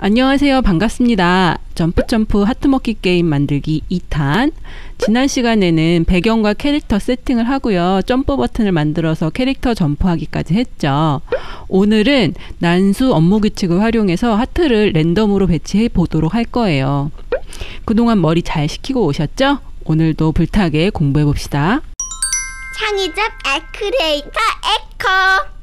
안녕하세요. 반갑습니다. 점프 하트먹기 게임 만들기 2탄. 지난 시간에는 배경과 캐릭터 세팅을 하고요. 점프 버튼을 만들어서 캐릭터 점프하기까지 했죠. 오늘은 난수 업무 규칙을 활용해서 하트를 랜덤으로 배치해 보도록 할 거예요. 그동안 머리 잘 식히고 오셨죠? 오늘도 불타게 공부해 봅시다. 창의적 에크레이터 에코.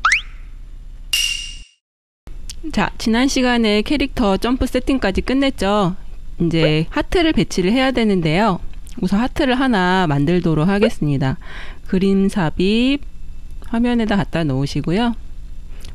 자, 지난 시간에 캐릭터 점프 세팅까지 끝냈죠. 이제 하트를 배치를 해야 되는데요. 우선 하트를 하나 만들도록 하겠습니다. 그림 삽입 화면에다 갖다 놓으시고요.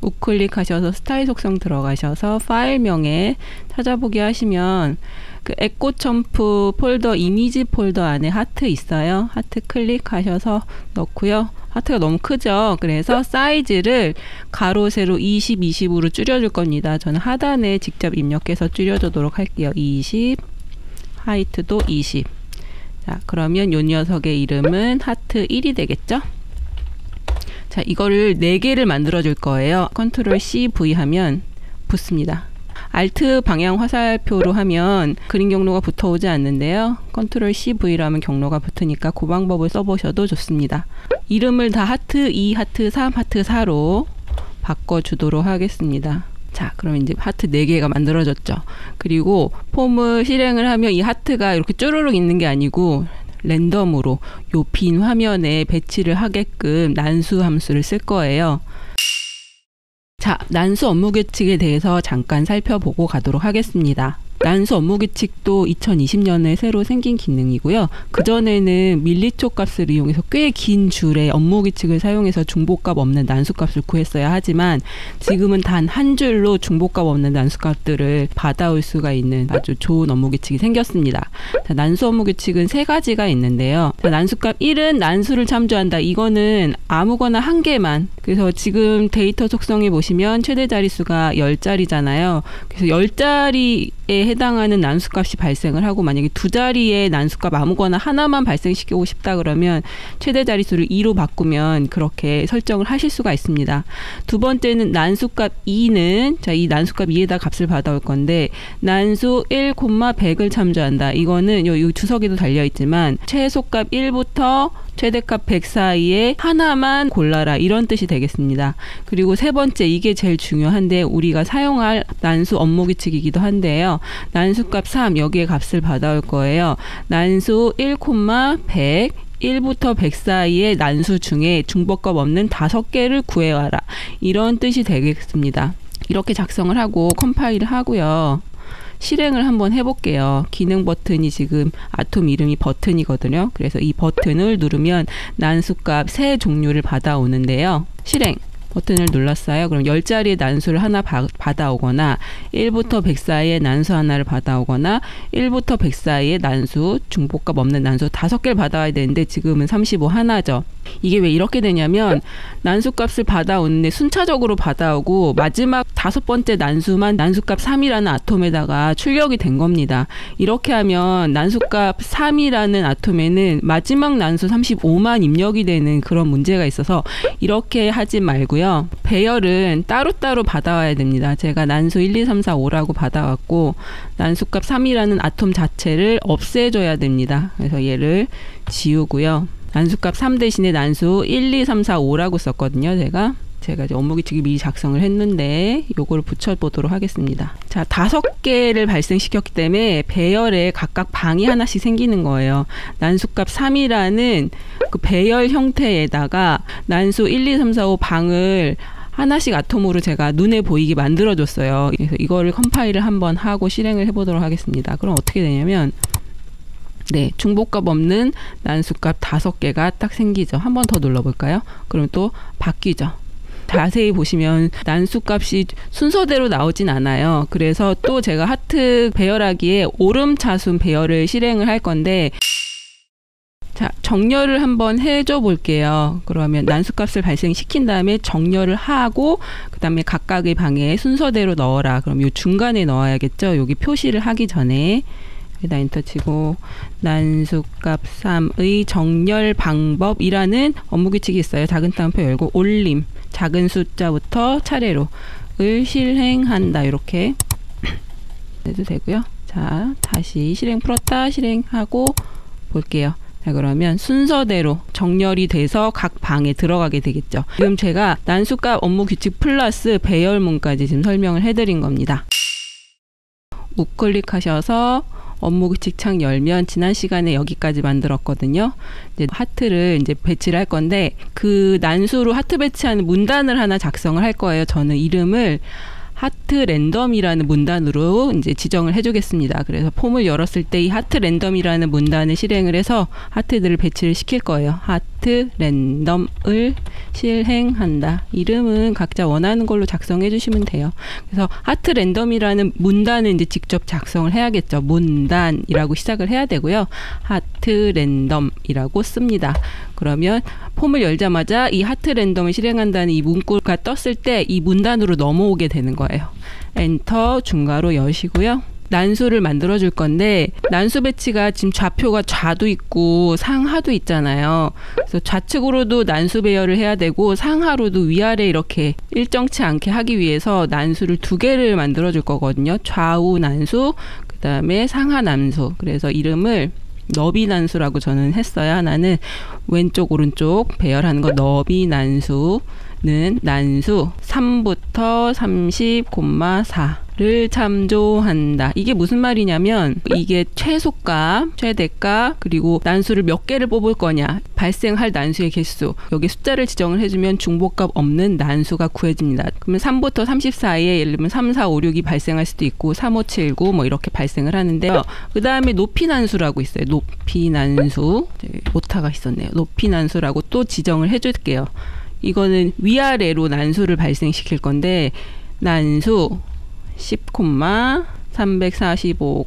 우클릭 하셔서 스타일 속성 들어가셔서 파일명에 찾아보기 하시면 그 에코 점프 폴더 이미지 폴더 안에 하트 있어요. 하트 클릭하셔서 넣고요. 하트가 너무 크죠. 그래서 사이즈를 가로 세로 20, 20으로 줄여줄 겁니다. 저는 하단에 직접 입력해서 줄여주도록 할게요. 20, 하이트도 20. 자, 그러면 요 녀석의 이름은 하트 1이 되겠죠. 자, 이거를 4개를 만들어 줄 거예요. 컨트롤 C, V 하면 붙습니다. 알트 방향 화살표로 하면 그림 경로가 붙어오지 않는데요. 컨트롤 C, V로 하면 경로가 붙으니까 그 방법을 써보셔도 좋습니다. 이름을 다 하트 2, 하트 3, 하트 4로 바꿔주도록 하겠습니다. 자, 그럼 이제 하트 4개가 만들어졌죠. 그리고 폼을 실행을 하면 이 하트가 이렇게 쭈루룩 있는 게 아니고 랜덤으로 요 빈 화면에 배치를 하게끔 난수 함수를 쓸 거예요. 자, 난수 업무 규칙에 대해서 잠깐 살펴보고 가도록 하겠습니다. 난수 업무 규칙도 2020년에 새로 생긴 기능이고요. 그전에는 밀리초 값을 이용해서 꽤 긴 줄의 업무 규칙을 사용해서 중복값 없는 난수값을 구했어야 하지만 지금은 단 한 줄로 중복값 없는 난수값들을 받아올 수가 있는 아주 좋은 업무 규칙이 생겼습니다. 자, 난수 업무 규칙은 3가지가 있는데요. 자, 난수값 1은 난수를 참조한다. 이거는 아무거나 한 개만. 그래서 지금 데이터 속성에 보시면 최대 자릿수가 10자리잖아요. 그래서 10자리에 해당하는 난수값이 발생을 하고 만약에 2자리의 난수값 아무거나 하나만 발생시키고 싶다 그러면 최대 자릿수를 2로 바꾸면 그렇게 설정을 하실 수가 있습니다. 두 번째는 난수값 2는 자, 이 난수값 2에다 값을 받아올 건데 난수 1, 100을 참조한다. 이거는 요 주석에도 달려있지만 최소값 1부터 최대값 100 사이에 하나만 골라라 이런 뜻이 되겠습니다. 그리고 세 번째 이게 제일 중요한데 우리가 사용할 난수 업무 규칙이기도 한데요. 난수값 3 여기에 값을 받아올 거예요. 난수 1, 100 1부터 100 사이의 난수 중에 중복값 없는 5개를 구해와라 이런 뜻이 되겠습니다. 이렇게 작성을 하고 컴파일을 하고요. 실행을 한번 해볼게요. 기능 버튼이 지금 아톰 이름이 버튼이거든요. 그래서 이 버튼을 누르면 난수값 3 종류를 받아오는데요. 실행 버튼을 눌렀어요. 그럼 10자리의 난수를 하나 받아오거나 1부터 100 사이의 난수 하나를 받아오거나 1부터 100 사이의 난수 중복값 없는 난수 5개를 받아와야 되는데 지금은 35 하나죠. 이게 왜 이렇게 되냐면 난수값을 받아오는데 순차적으로 받아오고 마지막 5번째 난수만 난수값 3이라는 아톰에다가 출력이 된 겁니다. 이렇게 하면 난수값 3이라는 아톰에는 마지막 난수 35만 입력이 되는 그런 문제가 있어서 이렇게 하지 말고요. 배열은 따로따로 받아와야 됩니다. 제가 난수 1, 2, 3, 4, 5라고 받아왔고 난수값 3이라는 아톰 자체를 없애줘야 됩니다. 그래서 얘를 지우고요. 난수값 3 대신에 난수 1, 2, 3, 4, 5라고 썼거든요. 제가 이제 업무 규칙을 미리 작성을 했는데 요거를 붙여보도록 하겠습니다. 자, 5개를 발생시켰기 때문에 배열에 각각 방이 하나씩 생기는 거예요. 난수값 3이라는 그 배열 형태에다가 난수 1, 2, 3, 4, 5 방을 하나씩 아톰으로 제가 눈에 보이게 만들어줬어요. 그래서 이거를 컴파일을 한번 하고 실행을 해보도록 하겠습니다. 그럼 어떻게 되냐면 네, 중복값 없는 난수값 5개가 딱 생기죠. 한 번 더 눌러볼까요? 그럼 또 바뀌죠. 자세히 보시면 난수값이 순서대로 나오진 않아요. 그래서 또 제가 하트 배열하기에 오름차순 배열을 실행을 할 건데 자, 정렬을 한번 해줘 볼게요. 그러면 난수값을 발생시킨 다음에 정렬을 하고 그 다음에 각각의 방에 순서대로 넣어라. 그럼 요 중간에 넣어야겠죠. 여기 표시를 하기 전에 여기다 엔터 치고 난수값 3의 정렬 방법이라는 업무 규칙이 있어요. 작은 따옴표 열고 올림 작은 숫자부터 차례로 을 실행한다. 이렇게 해도 되고요. 자, 다시 실행 풀었다 실행하고 볼게요. 자, 그러면 순서대로 정렬이 돼서 각 방에 들어가게 되겠죠. 지금 제가 난수값 업무 규칙 플러스 배열문까지 지금 설명을 해드린 겁니다. 우클릭하셔서 업무 규칙 창 열면 지난 시간에 여기까지 만들었거든요. 이제 하트를 이제 배치를 할 건데 그 난수로 하트 배치하는 문단을 하나 작성을 할 거예요. 저는 이름을 하트 랜덤이라는 문단으로 이제 지정을 해주겠습니다. 그래서 폼을 열었을 때 이 하트 랜덤이라는 문단을 실행을 해서 하트들을 배치를 시킬 거예요. 하트 랜덤을 실행한다. 이름은 각자 원하는 걸로 작성해 주시면 돼요. 그래서 하트 랜덤이라는 문단을 이제 직접 작성을 해야겠죠. 문단이라고 시작을 해야 되고요. 하트 랜덤이라고 씁니다. 그러면 폼을 열자마자 이 하트 랜덤을 실행한다는 이 문구가 떴을 때 이 문단으로 넘어오게 되는 거예요. 엔터 중괄호 여시고요. 난수를 만들어 줄 건데 난수 배치가 지금 좌표가 좌도 있고 상하도 있잖아요. 그래서 좌측으로도 난수 배열을 해야 되고 상하로도 위아래 이렇게 일정치 않게 하기 위해서 난수를 2개를 만들어 줄 거거든요. 좌우 난수, 그 다음에 상하 난수. 그래서 이름을 너비 난수라고 저는 했어요. 하나는 왼쪽 오른쪽 배열하는 거 너비 난수는 난수 3부터 30,4를 참조한다. 이게 무슨 말이냐면 이게 최소값, 최대값, 그리고 난수를 몇 개를 뽑을 거냐, 발생할 난수의 개수, 여기 숫자를 지정을 해주면 중복값 없는 난수가 구해집니다. 그러면 3부터 30 사이에 예를 들면 3, 4, 5, 6이 발생할 수도 있고 3, 5, 7, 9 뭐 이렇게 발생을 하는데요. 그 다음에 높이 난수라고 있어요. 높이 난수, 오타가 있었네요. 높이 난수라고 또 지정을 해줄게요. 이거는 위아래로 난수를 발생시킬 건데 난수 10, 345,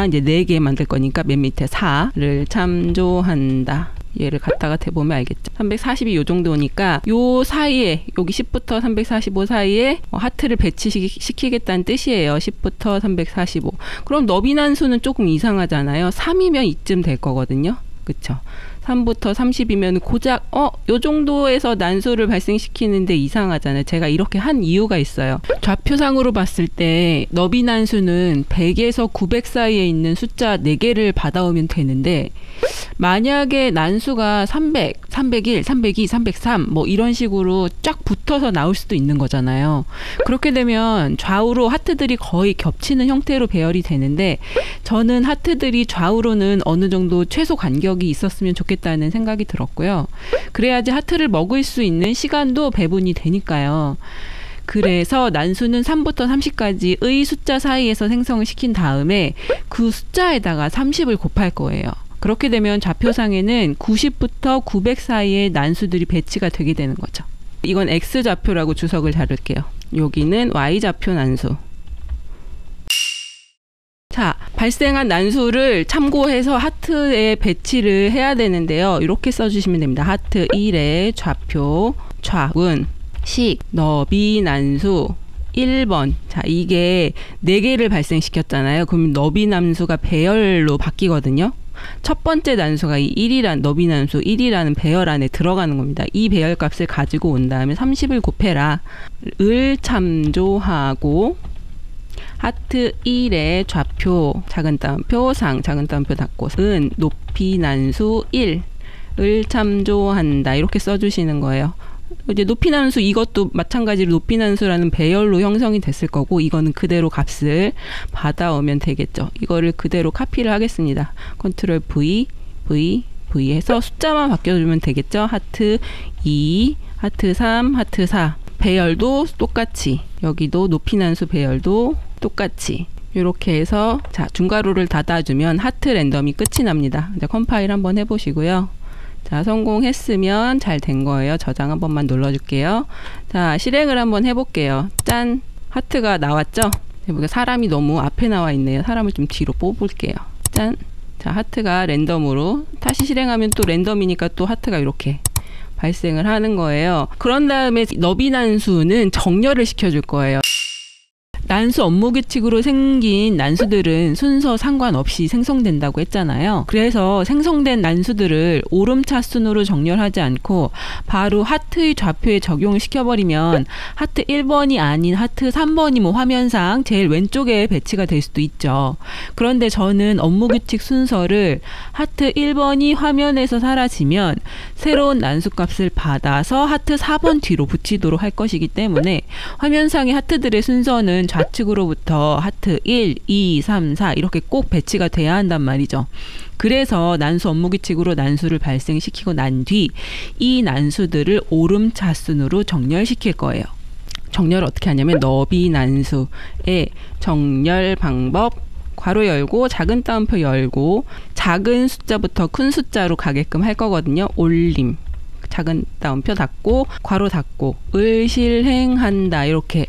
이제 4개 만들 거니까 맨 밑에 4를 참조한다. 얘를 갖다가 대보면 알겠죠. 342 요 정도니까 요 사이에 여기 10부터 345 사이에 하트를 배치시키겠다는 뜻이에요. 10부터 345. 그럼 너비난수는 조금 이상하잖아요. 3이면 이쯤 될 거거든요. 그쵸? 3부터 30이면 고작 요 정도에서 난수를 발생시키는데 이상하잖아요. 제가 이렇게 한 이유가 있어요. 좌표상으로 봤을 때 너비 난수는 100에서 900 사이에 있는 숫자 4개를 받아오면 되는데 만약에 난수가 300, 301, 302, 303 뭐 이런 식으로 쫙 붙어서 나올 수도 있는 거잖아요. 그렇게 되면 좌우로 하트들이 거의 겹치는 형태로 배열이 되는데 저는 하트들이 좌우로는 어느 정도 최소 간격이 있었으면 좋겠다는 생각이 들었고요. 그래야지 하트를 먹을 수 있는 시간도 배분이 되니까요. 그래서 난수는 3부터 30까지의 숫자 사이에서 생성을 시킨 다음에 그 숫자에다가 30을 곱할 거예요. 그렇게 되면 좌표상에는 90부터 900 사이의 난수들이 배치가 되게 되는 거죠. 이건 X좌표라고 주석을 자를게요. 여기는 Y좌표 난수. 자, 발생한 난수를 참고해서 하트에 배치를 해야 되는데요. 이렇게 써주시면 됩니다. 하트 1의 좌표, 좌군, 식, 너비 난수 1번. 자, 이게 4개를 발생시켰잖아요. 그럼 너비 난수가 배열로 바뀌거든요. 첫 번째 난수가 이 1이란 너비 난수 1이라는 배열 안에 들어가는 겁니다. 이 배열 값을 가지고 온 다음에 30을 곱해라 을 참조하고 하트 1의 좌표 작은 따옴표 상 작은 따옴표 닫고 은 높이 난수 1을 참조한다. 이렇게 써주시는 거예요. 이제 높이 난수 이것도 마찬가지로 높이 난수라는 배열로 형성이 됐을 거고 이거는 그대로 값을 받아오면 되겠죠. 이거를 그대로 카피를 하겠습니다. 컨트롤 V, V, V 해서 숫자만 바뀌어주면 되겠죠. 하트 2, 하트 3, 하트 4 배열도 똑같이 여기도 높이 난수 배열도 똑같이 이렇게 해서 자 중괄호를 닫아주면 하트 랜덤이 끝이 납니다. 이제 컴파일 한번 해보시고요. 자, 성공했으면 잘 된 거예요. 저장 한 번만 눌러줄게요. 자, 실행을 한번 해볼게요. 짠! 하트가 나왔죠? 사람이 너무 앞에 나와 있네요. 사람을 좀 뒤로 뽑을게요. 짠! 자, 하트가 랜덤으로 다시 실행하면 또 랜덤이니까 또 하트가 이렇게 발생을 하는 거예요. 그런 다음에 너비 난수는 정렬을 시켜줄 거예요. 난수 업무 규칙으로 생긴 난수들은 순서 상관없이 생성된다고 했잖아요. 그래서 생성된 난수들을 오름차 순으로 정렬하지 않고 바로 하트의 좌표에 적용을 시켜버리면 하트 1번이 아닌 하트 3번이 뭐 화면상 제일 왼쪽에 배치가 될 수도 있죠. 그런데 저는 업무 규칙 순서를 하트 1번이 화면에서 사라지면 새로운 난수 값을 받아서 하트 4번 뒤로 붙이도록 할 것이기 때문에 화면상의 하트들의 순서는 좌측으로부터 하트 1, 2, 3, 4 이렇게 꼭 배치가 돼야 한단 말이죠. 그래서 난수 업무 규칙으로 난수를 발생시키고 난 뒤 이 난수들을 오름차순으로 정렬시킬 거예요. 정렬을 어떻게 하냐면 너비 난수의 정렬 방법 괄호 열고 작은 따옴표 열고 작은 숫자부터 큰 숫자로 가게끔 할 거거든요. 올림 작은 따옴표 닫고 괄호 닫고 을 실행한다 이렇게.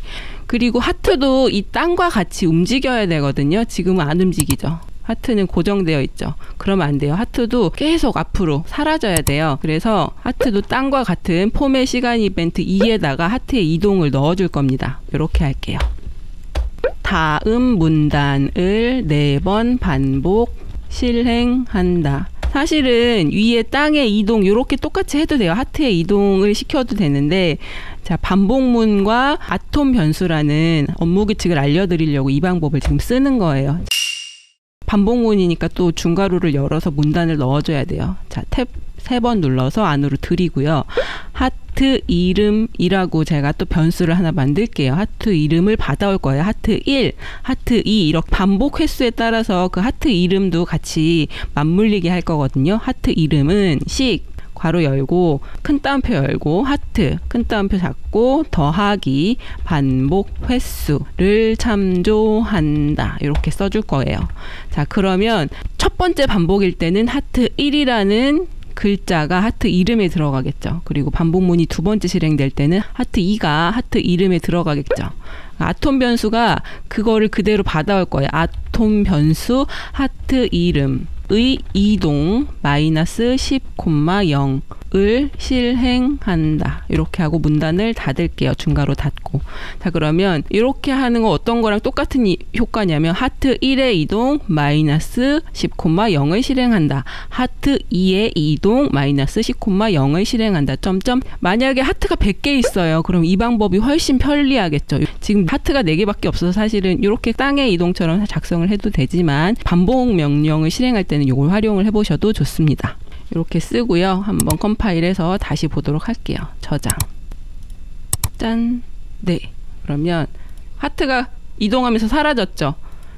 그리고 하트도 이 땅과 같이 움직여야 되거든요. 지금은 안 움직이죠. 하트는 고정되어 있죠. 그러면 안 돼요. 하트도 계속 앞으로 사라져야 돼요. 그래서 하트도 땅과 같은 포맷 시간 이벤트 2에다가 하트의 이동을 넣어줄 겁니다. 이렇게 할게요. 다음 문단을 4번 반복 실행한다. 사실은 위에 땅의 이동 이렇게 똑같이 해도 돼요. 하트의 이동을 시켜도 되는데 자 반복문과 아톰 변수라는 업무 규칙을 알려드리려고 이 방법을 지금 쓰는 거예요. 반복문이니까 또 중괄호를 열어서 문단을 넣어줘야 돼요. 자 탭 3번 눌러서 안으로 들이고요. 하트 이름이라고 제가 또 변수를 하나 만들게요. 하트 이름을 받아올 거예요. 하트 1, 하트 2 이렇게 반복 횟수에 따라서 그 하트 이름도 같이 맞물리게 할 거거든요. 하트 이름은 식 괄호 열고 큰 따옴표 열고 하트 큰 따옴표 잡고 더하기 반복 횟수를 참조한다 이렇게 써줄 거예요. 자 그러면 첫 번째 반복일 때는 하트 1이라는 글자가 하트 이름에 들어가겠죠. 그리고 반복문이 두 번째 실행될 때는 하트 2가 하트 이름에 들어가겠죠. 아톰 변수가 그거를 그대로 받아올 거예요. 아톰 변수 하트 이름의 이동 마이너스 10,0을 실행한다. 이렇게 하고 문단을 닫을게요. 중괄호 닫고. 자 그러면 이렇게 하는 거 어떤 거랑 똑같은 효과냐면 하트 1의 이동 마이너스 10,0을 실행한다. 하트 2의 이동 마이너스 10,0을 실행한다. 점점 만약에 하트가 100개 있어요. 그럼 이 방법이 훨씬 편리하겠죠. 지금 하트가 4개밖에 없어서 사실은 이렇게 땅의 이동처럼 작성을 해도 되지만 반복 명령을 실행할 때는 이걸 활용을 해보셔도 좋습니다. 이렇게 쓰고요. 한번 컴파일해서 다시 보도록 할게요. 저장. 짠. 네. 그러면 하트가 이동하면서 사라졌죠.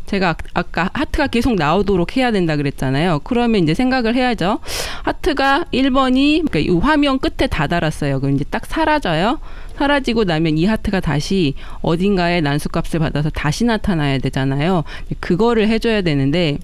제가 아까 하트가 계속 나오도록 해야 된다 그랬잖아요. 그러면 이제 생각을 해야죠. 하트가 1번이 그러니까 이 화면 끝에 다 달았어요. 그럼 이제 딱 사라져요. 사라지고 나면 이 하트가 다시 어딘가에 난수값을 받아서 다시 나타나야 되잖아요. 그거를 해줘야 되는데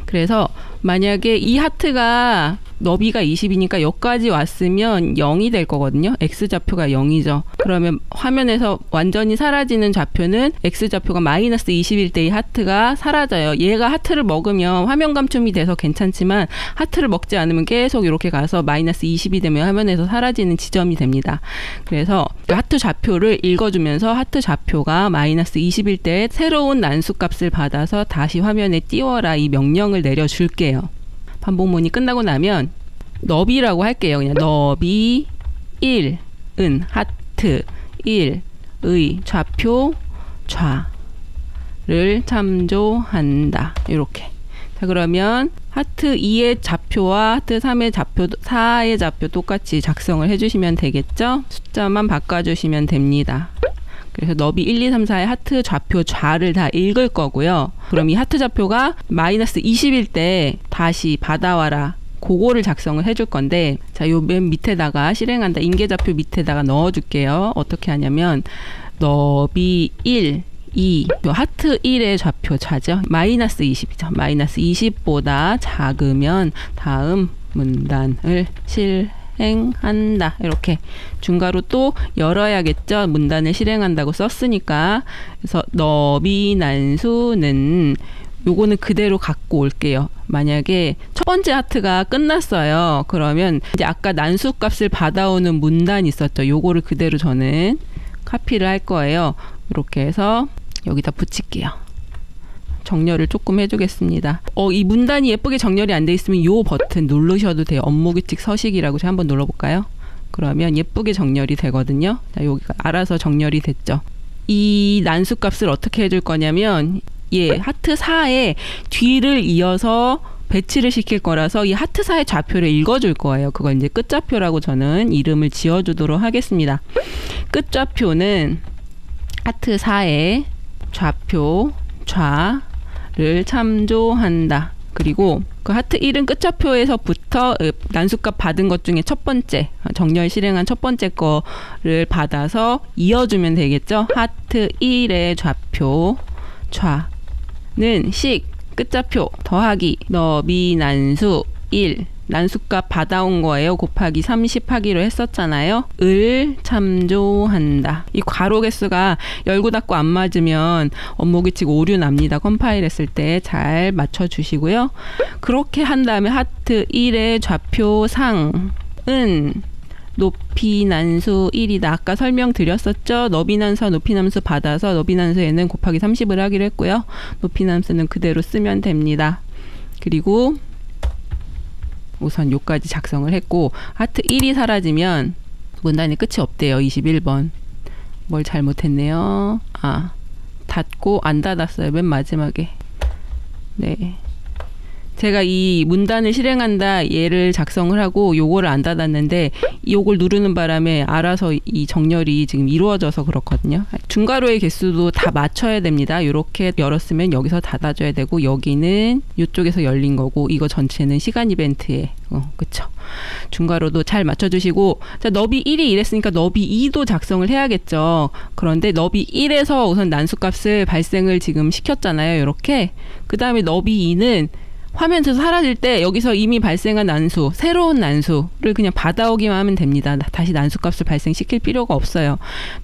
그래서 만약에 이 하트가 너비가 20이니까 여기까지 왔으면 0이 될 거거든요. X좌표가 0이죠. 그러면 화면에서 완전히 사라지는 좌표는 X좌표가 마이너스 20일 때 이 하트가 사라져요. 얘가 하트를 먹으면 화면 감춤이 돼서 괜찮지만 하트를 먹지 않으면 계속 이렇게 가서 마이너스 20이 되면 화면에서 사라지는 지점이 됩니다. 그래서 그 하트 좌표를 읽어주면서 하트 좌표가 마이너스 20일 때 새로운 난수값을 받아서 다시 화면에 띄워라 이 명령을 내려줄게요. 반복문이 끝나고 나면 너비라고 할게요. 그냥 너비 1은 하트 1의 좌표 좌를 참조한다. 이렇게. 자 그러면 하트 2의 좌표와 하트 3의 좌표, 4의 좌표 똑같이 작성을 해주시면 되겠죠? 숫자만 바꿔주시면 됩니다. 그래서 너비 1, 2, 3, 4의 하트 좌표 좌를 다 읽을 거고요. 그럼 이 하트 좌표가 마이너스 20일 때 다시 받아와라. 그거를 작성을 해줄 건데 자, 요 맨 밑에다가 실행한다. 인계좌표 밑에다가 넣어줄게요. 어떻게 하냐면 너비 1, 2, 요 하트 1의 좌표 좌죠. 마이너스 20이죠. 마이너스 20보다 작으면 다음 문단을 실행한다. 이렇게 중괄호 또 열어야겠죠. 문단을 실행한다고 썼으니까. 그래서 너비 난수는 요거는 그대로 갖고 올게요. 만약에 첫 번째 하트가 끝났어요. 그러면 이제 아까 난수 값을 받아오는 문단이 있었죠. 요거를 그대로 저는 카피를 할 거예요. 이렇게 해서 여기다 붙일게요. 정렬을 조금 해주겠습니다. 이 문단이 예쁘게 정렬이 안 돼 있으면 이 버튼 누르셔도 돼요. 업무규칙 서식이라고 제가 한번 눌러볼까요? 그러면 예쁘게 정렬이 되거든요. 자, 여기가 알아서 정렬이 됐죠. 이 난수값을 어떻게 해줄 거냐면 하트 4에 뒤를 이어서 배치를 시킬 거라서 이 하트 4의 좌표를 읽어줄 거예요. 그걸 이제 끝좌표라고 저는 이름을 지어주도록 하겠습니다. 끝좌표는 하트 4의 좌표 좌를 참조한다. 그리고 그 하트 1은 끝좌표에서부터 난수값 받은 것 중에 첫 번째 정렬 실행한 첫 번째 거를 받아서 이어주면 되겠죠. 하트 1의 좌표 좌는 식 끝좌표 더하기 너비 난수 1 난수값 받아온 거예요. 곱하기 30 하기로 했었잖아요. 을 참조한다. 이 괄호 개수가 열고 닫고 안 맞으면 업무규칙 오류 납니다. 컴파일 했을 때 잘 맞춰주시고요. 그렇게 한 다음에 하트 1의 좌표 상은 높이 난수 1이다. 아까 설명드렸었죠. 너비 난수와 높이 난수 받아서 너비 난수에는 곱하기 30을 하기로 했고요. 높이 난수는 그대로 쓰면 됩니다. 그리고 우선 요까지 작성을 했고 하트 1이 사라지면 문단이 끝이 없대요. 21번. 뭘 잘못했네요. 닫고 안 닫았어요. 맨 마지막에. 네. 제가 이 문단을 실행한다 얘를 작성을 하고 요거를 안 닫았는데 요걸 누르는 바람에 알아서 이 정렬이 지금 이루어져서 그렇거든요. 중괄호의 개수도 다 맞춰야 됩니다. 요렇게 열었으면 여기서 닫아줘야 되고 여기는 요쪽에서 열린 거고 이거 전체는 시간 이벤트에 그쵸. 중괄호도 잘 맞춰주시고 자 너비 1이 이랬으니까 너비 2도 작성을 해야겠죠. 그런데 너비 1에서 우선 난수값을 발생을 지금 시켰잖아요. 요렇게 그 다음에 너비 2는 화면에서 사라질 때 여기서 이미 발생한 난수, 새로운 난수를 그냥 받아오기만 하면 됩니다. 다시 난수값을 발생시킬 필요가 없어요.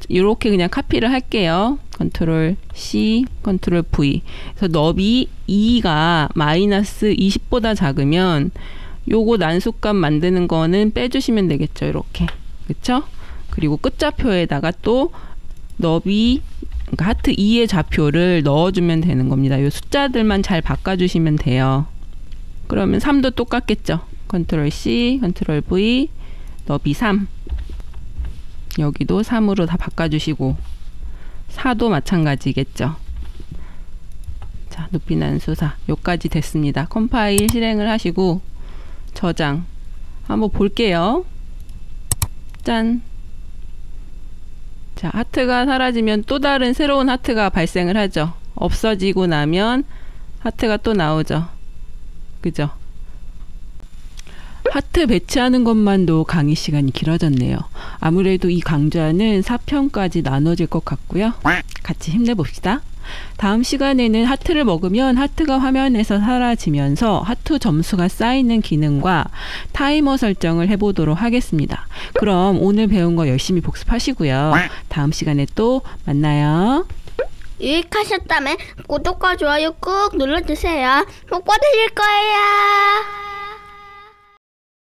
이렇게 그냥 카피를 할게요. 컨트롤 C, 컨트롤 V. 그래서 너비 2가 마이너스 20보다 작으면 요거 난수값 만드는 거는 빼주시면 되겠죠. 이렇게. 그쵸? 그리고 끝좌표에다가 또 너비 그러니까 하트 2의 좌표를 넣어주면 되는 겁니다. 요 숫자들만 잘 바꿔주시면 돼요. 그러면 3도 똑같겠죠. 컨트롤 C, 컨트롤 V, 너비 3. 여기도 3으로 다 바꿔주시고 4도 마찬가지겠죠. 자, 높이 난수 4. 요까지 됐습니다. 컴파일 실행을 하시고 저장. 한번 볼게요. 짠. 자, 하트가 사라지면 또 다른 새로운 하트가 발생을 하죠. 없어지고 나면 하트가 또 나오죠. 그죠? 하트 배치하는 것만도 강의 시간이 길어졌네요. 아무래도 이 강좌는 4편까지 나눠질 것 같고요. 같이 힘내봅시다. 다음 시간에는 하트를 먹으면 하트가 화면에서 사라지면서 하트 점수가 쌓이는 기능과 타이머 설정을 해보도록 하겠습니다. 그럼 오늘 배운 거 열심히 복습하시고요. 다음 시간에 또 만나요. 유익하셨다면 구독과 좋아요 꾹 눌러주세요. 꼭 받으실 거예요.